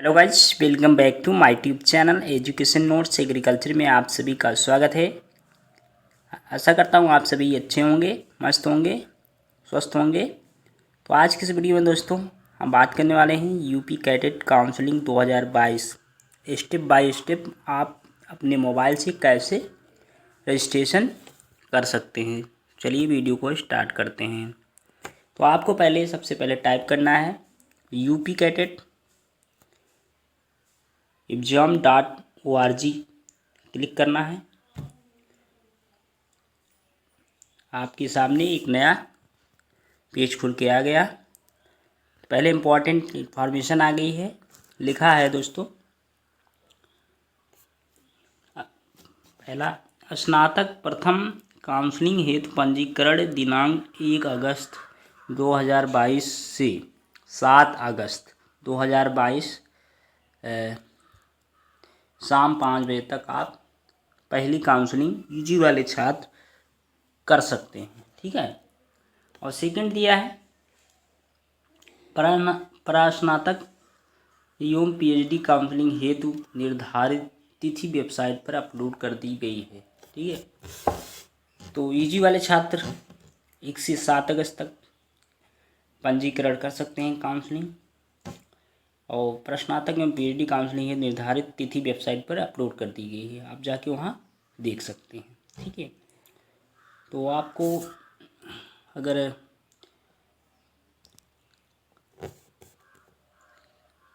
Hello guys, welcome back to my tube channel education notes agriculture में आप सभी का स्वागत है। आशा करता हूँ आप सभी अच्छे होंगे, मस्त होंगे, स्वस्थ होंगे। तो आज की इस वीडियो में दोस्तों हम बात करने वाले हैं UP cadet counselling 2022 step by step आप अपने मोबाइल से कैसे रजिस्ट्रेशन कर सकते हैं। चलिए वीडियो को स्टार्ट करते हैं। तो आपको सबसे पहले टाइप करना है यूपी कैडेट exam.org क्लिक करना है। आपके सामने एक नया पेज खुल के आ गया। पहले इम्पोर्टेंट इन्फॉर्मेशन आ गई है, लिखा है दोस्तों पहला स्नातक प्रथम काउंसलिंग हेतु पंजीकरण दिनांक 1 अगस्त 2022 से 7 अगस्त 2022 शाम 5 बजे तक आप पहली काउंसलिंग यूजी वाले छात्र कर सकते हैं, ठीक है। और सेकंड दिया है प्रस्नातक एवं पीएचडी काउंसलिंग हेतु निर्धारित तिथि वेबसाइट पर अपलोड कर दी गई है, ठीक है। तो यूजी वाले छात्र 1 से 7 अगस्त तक पंजीकरण कर सकते हैं काउंसलिंग, और प्रस्नातक एवं पीएचडी काउंसलिंग है निर्धारित तिथि वेबसाइट पर अपलोड कर दी गई है, आप जाके वहाँ देख सकते हैं, ठीक है। तो आपको अगर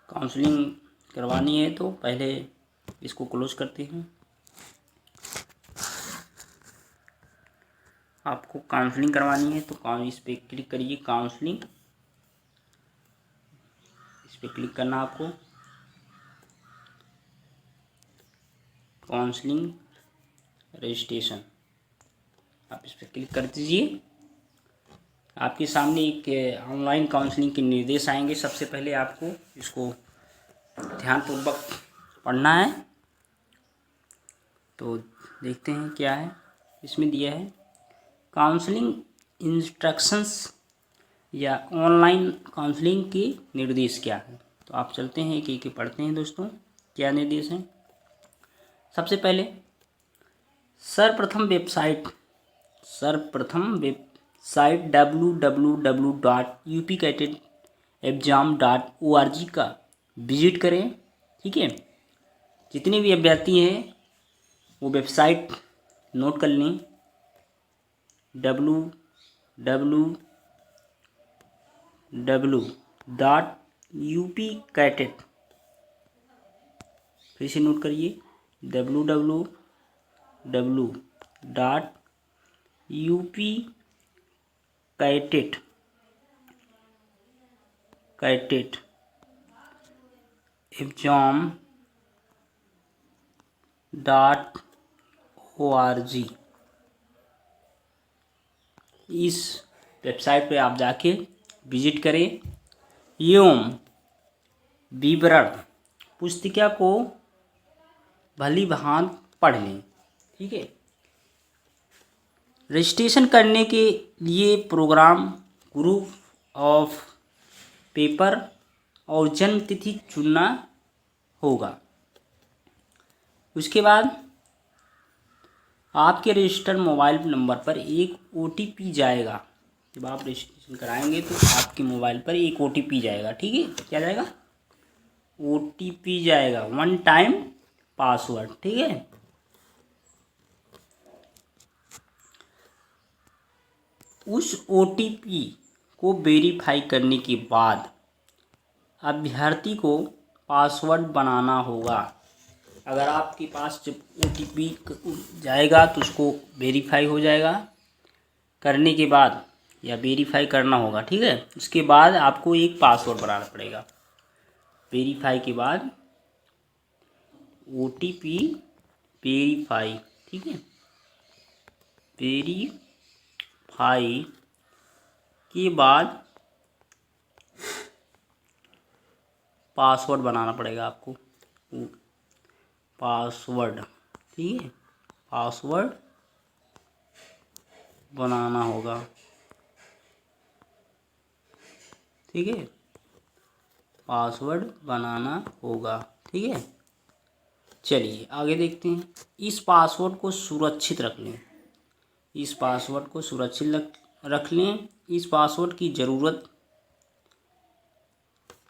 काउंसलिंग करवानी है तो पहले इसको क्लोज करते हैं। आपको काउंसलिंग करवानी है तो इस पर क्लिक करिए, काउंसलिंग इस पर क्लिक करना आपको। काउंसलिंग रजिस्ट्रेशन आप इस पर क्लिक कर दीजिए। आपके सामने एक ऑनलाइन काउंसलिंग के निर्देश आएंगे। सबसे पहले आपको इसको ध्यानपूर्वक पढ़ना है। तो देखते हैं क्या है इसमें दिया है। काउंसलिंग इंस्ट्रक्शंस या ऑनलाइन काउंसलिंग के निर्देश क्या है, तो आप चलते हैं एक पढ़ते हैं दोस्तों क्या निर्देश हैं। सबसे पहले सर्वप्रथम वेबसाइट www.upcatetexam.org का विजिट करें, ठीक है। जितने भी अभ्यर्थी हैं वो वेबसाइट नोट कर लें, www.upcatet फिर से नोट करिए www.upcatetexam.org इस वेबसाइट पे आप जाके विजिट करें एवं विवरण पुस्तिका को भली भांति पढ़ लें, ठीक है। रजिस्ट्रेशन करने के लिए प्रोग्राम, ग्रुप ऑफ पेपर और जन्म तिथि चुनना होगा। उसके बाद आपके रजिस्टर्ड मोबाइल नंबर पर एक OTP जाएगा। जब आप रजिस्ट्रेशन कराएंगे तो आपके मोबाइल पर एक OTP जाएगा, ठीक है। क्या जाएगा? OTP जाएगा, 1 टाइम पासवर्ड, ठीक है। उस OTP को वेरीफाई करने के बाद अभ्यर्थी को पासवर्ड बनाना होगा। अगर आपके पास जब OTP जाएगा तो उसको वेरीफाई हो जाएगा, करने के बाद या वेरीफाई करना होगा, ठीक है। उसके बाद आपको एक पासवर्ड बनाना पड़ेगा। वेरीफाई के बाद OTP वेरीफाई, ठीक है। वेरीफाई के बाद पासवर्ड बनाना पड़ेगा आपको, पासवर्ड, ठीक है। पासवर्ड बनाना होगा, ठीक है। पासवर्ड बनाना होगा। ठीक है, चलिए आगे देखते हैं। इस पासवर्ड को सुरक्षित रख लें। इस पासवर्ड को सुरक्षित रख लें। इस पासवर्ड की ज़रूरत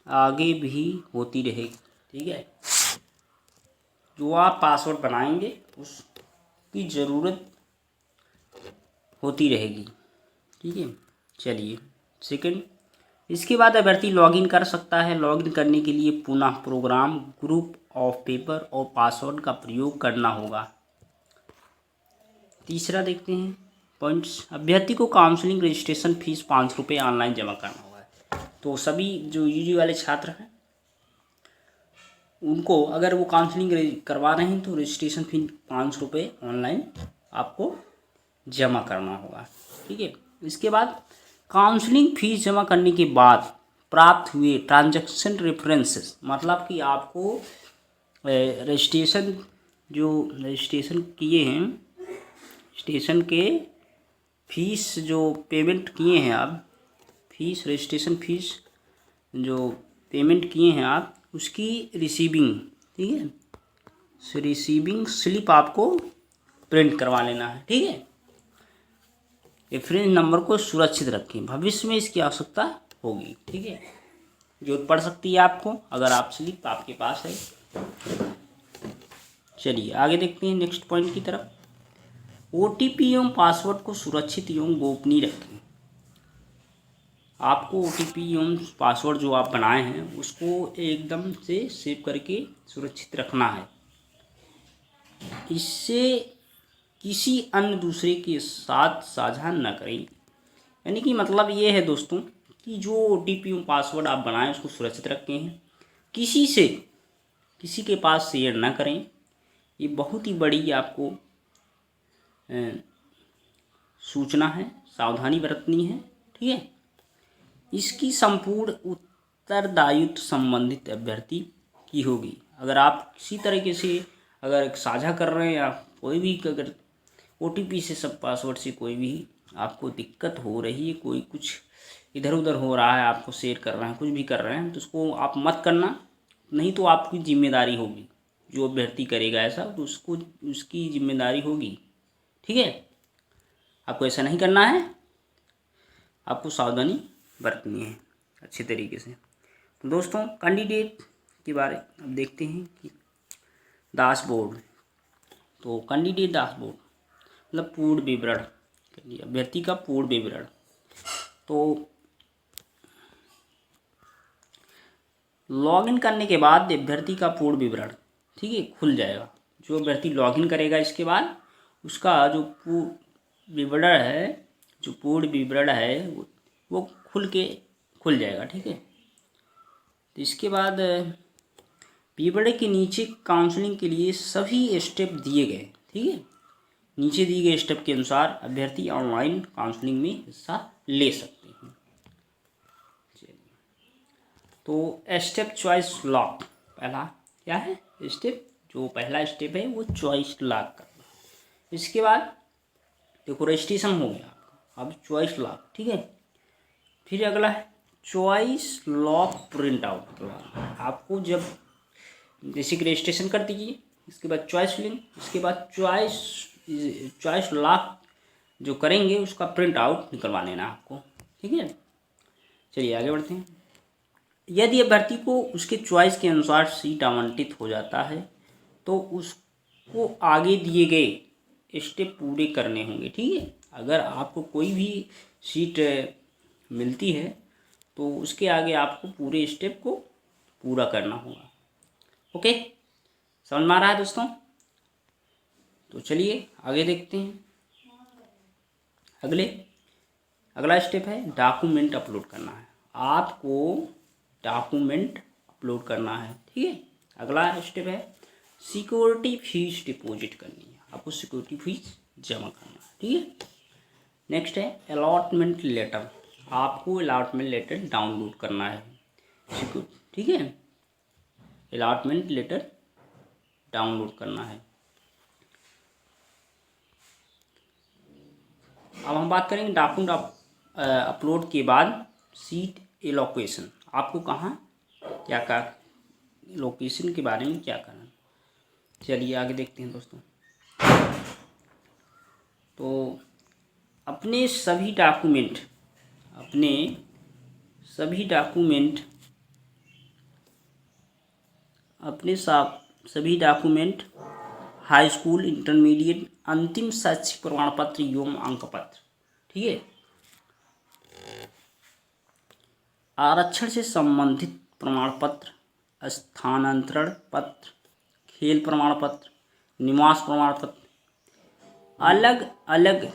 आगे भी होती रहेगी। ठीक है, जो आप पासवर्ड बनाएंगे उसकी ज़रूरत होती रहेगी। ठीक है, चलिए सेकंड, इसके बाद अभ्यर्थी लॉगिन कर सकता है। लॉगिन करने के लिए पुनः प्रोग्राम ग्रुप ऑफ पेपर और पासवर्ड का प्रयोग करना होगा। तीसरा देखते हैं पॉइंट्स। अभ्यर्थी को काउंसलिंग रजिस्ट्रेशन फीस 5 रुपये ऑनलाइन जमा करना होगा। तो सभी जो यूजी वाले छात्र हैं उनको अगर वो काउंसलिंग करवा रहे हैं तो रजिस्ट्रेशन फी 5 रुपये ऑनलाइन आपको जमा करना होगा। ठीक है, इसके बाद काउंसलिंग फीस जमा करने के बाद प्राप्त हुए ट्रांजैक्शन रेफरेंसेस, मतलब कि आपको रजिस्ट्रेशन किए हैं, रजिस्ट्रेशन के फीस जो पेमेंट किए हैं आप, रजिस्ट्रेशन फीस जो पेमेंट किए हैं आप, उसकी रिसीविंग, ठीक है, रिसीविंग स्लिप आपको प्रिंट करवा लेना है। ठीक है, रेफरेंस नंबर को सुरक्षित रखें, भविष्य में इसकी आवश्यकता होगी। ठीक है, जरूरत पड़ सकती है आपको अगर आप स्लिप आपके पास है। चलिए आगे देखते हैं नेक्स्ट पॉइंट की तरफ। ओटीपी एवं पासवर्ड को सुरक्षित एवं गोपनीय रखें। आपको ओटीपी एवं पासवर्ड जो आप बनाए हैं उसको एकदम से सेव करके सुरक्षित रखना है। इससे किसी अन्य दूसरे के साथ साझा न करें। यानी कि मतलब ये है दोस्तों कि जो ओटीपी एवं पासवर्ड आप बनाएं उसको सुरक्षित रखें हैं, किसी के पास शेयर ना करें। ये बहुत ही बड़ी आपको सूचना है, सावधानी बरतनी है। ठीक है, इसकी संपूर्ण उत्तरदायित्व संबंधित अभ्यर्थी की होगी। अगर आप किसी तरीके से अगर साझा कर रहे हैं या कोई भी अगर ओटीपी से सब पासवर्ड से कोई भी आपको दिक्कत हो रही है, कोई कुछ इधर उधर हो रहा है, आपको शेयर कर रहे हैं, कुछ भी कर रहे हैं, तो उसको आप मत करना, नहीं तो आपकी जिम्मेदारी होगी। जो अभ्यर्थी करेगा ऐसा तो उसकी जिम्मेदारी होगी। ठीक है, आपको ऐसा नहीं करना है, आपको सावधानी बरतनी है अच्छे तरीके से। तो दोस्तों कैंडिडेट के बारे अब देखते हैं कि डैशबोर्ड। तो कैंडिडेट डैशबोर्ड मतलब पूर्ण विवरण, अभ्यर्थी का पूर्ण विवरण। तो लॉगिन करने के बाद अभ्यर्थी का पूर्ण विवरण, ठीक है, खुल जाएगा। जो अभ्यर्थी लॉगिन करेगा इसके बाद उसका जो विवरण है, जो पूर्ण विवरण है वो खुल जाएगा। ठीक है, तो इसके बाद विवरण के नीचे काउंसलिंग के लिए सभी स्टेप दिए गए। ठीक है, नीचे दिए गए स्टेप के अनुसार अभ्यर्थी ऑनलाइन काउंसलिंग में हिस्सा ले सकते हैं। तो स्टेप चॉइस लॉक, पहला क्या है स्टेप, जो पहला स्टेप है वो चॉइस लॉक करना। इसके बाद देखो रजिस्ट्रेशन हो गया आपका, अब चॉइस लॉक। ठीक है, फिर अगला है चॉइस लॉक प्रिंट आउट करवाना। आपको जब जैसे कि रजिस्ट्रेशन कर दीजिए, इसके बाद चॉइस फिलिंग, इसके बाद चॉइस लॉक जो करेंगे उसका प्रिंट आउट निकलवा लेना आपको। ठीक है, चलिए आगे बढ़ते हैं। यदि अभ्यर्थी को उसके चॉइस के अनुसार सीट आवंटित हो जाता है तो उसको आगे दिए गए स्टेप पूरे करने होंगे। ठीक है, अगर आपको कोई भी सीट मिलती है तो उसके आगे आपको पूरे स्टेप को पूरा करना होगा। ओके, समझ में आ रहा है दोस्तों? तो चलिए आगे देखते हैं। अगला स्टेप है डॉक्यूमेंट अपलोड करना है। आपको डॉक्यूमेंट अपलोड करना है। ठीक है, अगला स्टेप है सिक्योरिटी फीस डिपॉजिट करनी है, आपको सिक्योरिटी फीस जमा करना है। ठीक है, नेक्स्ट है अलॉटमेंट लेटर, आपको अलॉटमेंट लेटर डाउनलोड करना है। ठीक है, अलॉटमेंट लेटर डाउनलोड करना है। अब हम बात करेंगे डॉक्यूमेंट अपलोड के बाद सीट एलोकेशन, आपको कहाँ क्या का लोकेशन के बारे में क्या करना। चलिए आगे देखते हैं दोस्तों। तो अपने सभी डॉक्यूमेंट सभी डॉक्यूमेंट हाई स्कूल, इंटरमीडिएट, अंतिम शैक्षिक प्रमाण पत्र एवं अंक पत्र, ठीक है, आरक्षण से संबंधित प्रमाण पत्र, स्थानांतरण पत्र, खेल प्रमाण पत्र, निवास प्रमाण पत्र अलग अलग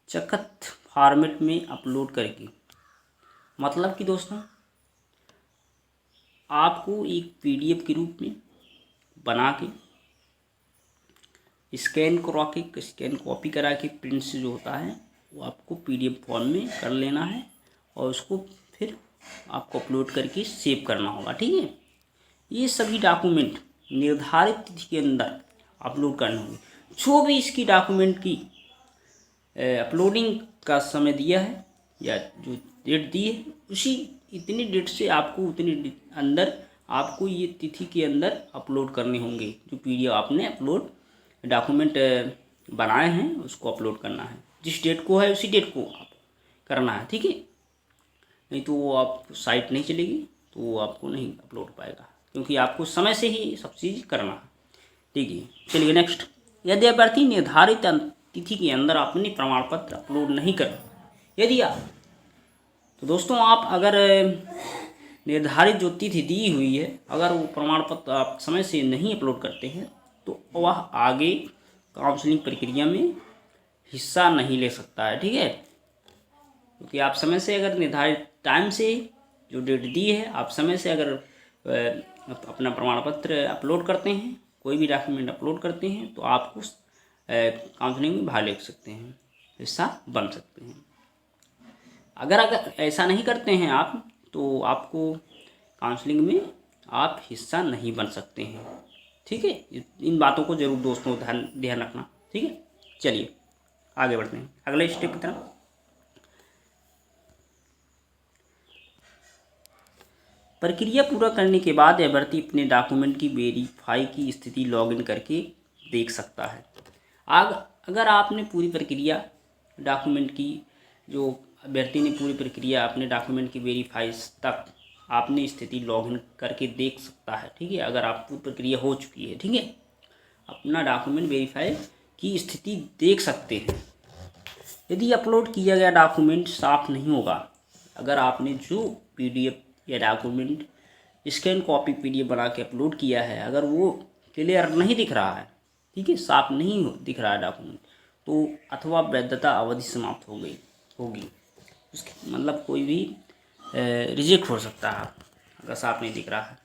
चकत फॉर्मेट में अपलोड करके, मतलब कि दोस्तों आपको एक पीडीएफ के रूप में बना के स्कैन कॉपी करा के प्रिंट से जो होता है वो आपको पीडीएफ फॉर्म में कर लेना है और उसको फिर आपको अपलोड करके सेव करना होगा, ठीक है। ये सभी डॉक्यूमेंट निर्धारित तिथि के अंदर अपलोड करने होंगे। जो भी इसकी डॉक्यूमेंट की अपलोडिंग का समय दिया है या जो डेट दी है, उसी इतनी डेट से आपको उतनी अंदर आपको ये तिथि के अंदर अपलोड करने होंगे। जो पीडीएफ आपने अपलोड डॉक्यूमेंट बनाए हैं उसको अपलोड करना है, जिस डेट को है उसी डेट को आप करना है, ठीक है। नहीं तो वो आप साइट नहीं चलेगी, तो वो आपको नहीं अपलोड हो पाएगा, क्योंकि आपको समय से ही सब चीज़ करना है, ठीक है। चलिए नेक्स्ट, यदि अभ्यर्थी निर्धारित तिथि के अंदर अपने प्रमाण पत्र अपलोड नहीं कर, यदि आप, तो दोस्तों आप अगर निर्धारित जो तिथि दी हुई है, अगर वो प्रमाण पत्र आप समय से नहीं अपलोड करते हैं तो वह आगे काउंसलिंग प्रक्रिया में हिस्सा नहीं ले सकता है, ठीक है। क्योंकि आप समय से अगर निर्धारित टाइम से जो डेट दी है, आप समय से अगर अपना प्रमाण पत्र अपलोड करते हैं, कोई भी डॉक्यूमेंट अपलोड करते हैं, तो आप उस काउंसलिंग में भाग ले सकते हैं, हिस्सा बन सकते हैं। अगर ऐसा नहीं करते हैं आप, तो आपको काउंसलिंग में आप हिस्सा नहीं बन सकते हैं, ठीक है। इन बातों को जरूर दोस्तों ध्यान रखना, ठीक है। चलिए आगे बढ़ते हैं अगले स्टेप की तरफ। प्रक्रिया पूरा करने के बाद अभ्यर्थी अपने डॉक्यूमेंट की वेरीफाई की स्थिति लॉगिन करके देख सकता है। अगर आपने पूरी प्रक्रिया डॉक्यूमेंट की, जो अभ्यर्थी ने पूरी प्रक्रिया अपने डॉक्यूमेंट की वेरीफाई तक आपने स्थिति लॉगिन करके देख सकता है, ठीक है। अगर आप पूरी प्रक्रिया हो चुकी है, ठीक है, अपना डॉक्यूमेंट वेरीफाई की स्थिति देख सकते हैं। यदि अपलोड किया गया डॉक्यूमेंट साफ नहीं होगा, अगर आपने जो पीडीएफ या डॉक्यूमेंट स्कैन कॉपी पीडीएफ बना के अपलोड किया है, अगर वो क्लियर नहीं दिख रहा है, ठीक है, साफ नहीं दिख रहा है डॉक्यूमेंट, तो अथवा वैधता अवधि समाप्त हो गई होगी, उसके मतलब कोई भी रिजेक्ट हो सकता है। अगर साफ नहीं दिख रहा है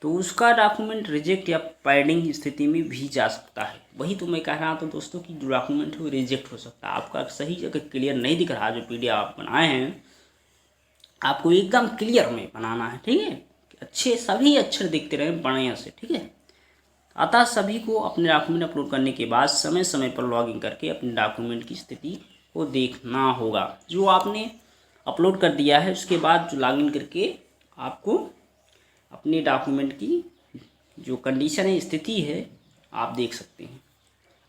तो उसका डॉक्यूमेंट रिजेक्ट या पेंडिंग स्थिति में भी जा सकता है। वही तो मैं कह रहा था दोस्तों कि जो डॉक्यूमेंट है वो रिजेक्ट हो सकता है। आपका सही जगह क्लियर नहीं दिख रहा, जो पीडीएफ आप बनाए हैं आपको एकदम क्लियर में बनाना है, ठीक है, अच्छे सभी अक्षर दिखते रहे बढ़िया से, ठीक है। अतः सभी को अपने डॉक्यूमेंट अपलोड करने के बाद समय समय पर लॉगिन करके अपने डॉक्यूमेंट की स्थिति को देखना होगा। जो आपने अपलोड कर दिया है उसके बाद जो लॉगिन करके आपको अपने डॉक्यूमेंट की जो कंडीशन है, स्थिति है, आप देख सकते हैं।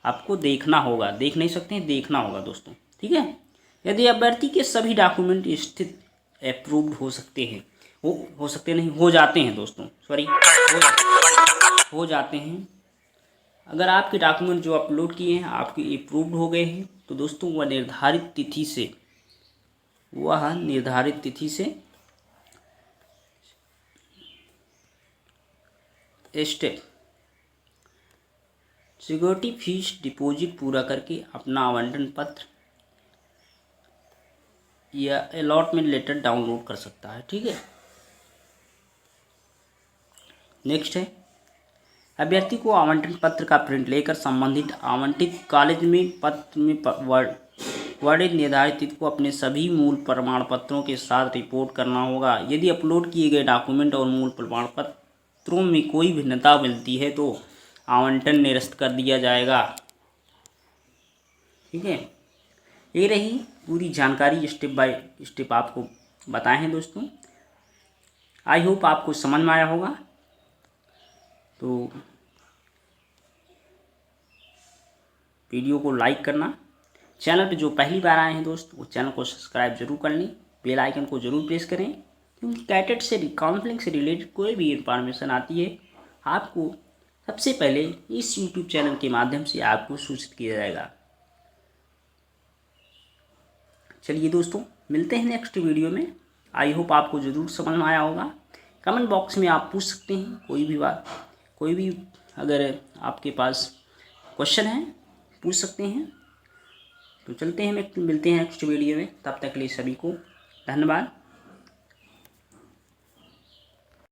आपको देखना होगा, देख नहीं सकते हैं, देखना होगा दोस्तों, ठीक है। यदि अभ्यर्थी के सभी डॉक्यूमेंट स्थित अप्रूव्ड हो सकते हैं, हो सकते नहीं, हो जाते हैं दोस्तों, सॉरी, हो जाते हैं। अगर आपके डॉक्यूमेंट जो अपलोड किए हैं आपके अप्रूव्ड हो गए हैं, तो दोस्तों वह निर्धारित तिथि से स्टेप सिक्योरिटी फीस डिपॉजिट पूरा करके अपना आवंटन पत्र या अलॉटमेंट लेटर डाउनलोड कर सकता है, ठीक है। नेक्स्ट है, अभ्यर्थी को आवंटन पत्र का प्रिंट लेकर संबंधित आवंटित कॉलेज में पत्र में वर्णित निर्धारित तिथि को अपने सभी मूल प्रमाण पत्रों के साथ रिपोर्ट करना होगा। यदि अपलोड किए गए डॉक्यूमेंट और मूल प्रमाण पत्रों में कोई भिन्नता मिलती है तो आवंटन निरस्त कर दिया जाएगा, ठीक है। ये रही पूरी जानकारी, स्टेप बाय स्टेप आपको बताए हैं दोस्तों। आई होप आपको समझ में आया होगा। तो वीडियो को लाइक करना, चैनल पे जो पहली बार आए हैं दोस्त वो चैनल को सब्सक्राइब जरूर कर लें, बेल आइकन को जरूर प्रेस करें, क्योंकि कैटेट से काउंसलिंग से रिलेटेड कोई भी इंफॉर्मेशन आती है आपको सबसे पहले इस यूट्यूब चैनल के माध्यम से आपको सूचित किया जाएगा। चलिए दोस्तों, मिलते हैं नेक्स्ट वीडियो में। आई होप आपको ज़रूर समझ में आया होगा। कमेंट बॉक्स में आप पूछ सकते हैं कोई भी बात, कोई भी अगर आपके पास क्वेश्चन है पूछ सकते हैं। तो चलते हैं, मिलते हैं नेक्स्ट वीडियो में, तब तक के लिए सभी को धन्यवाद।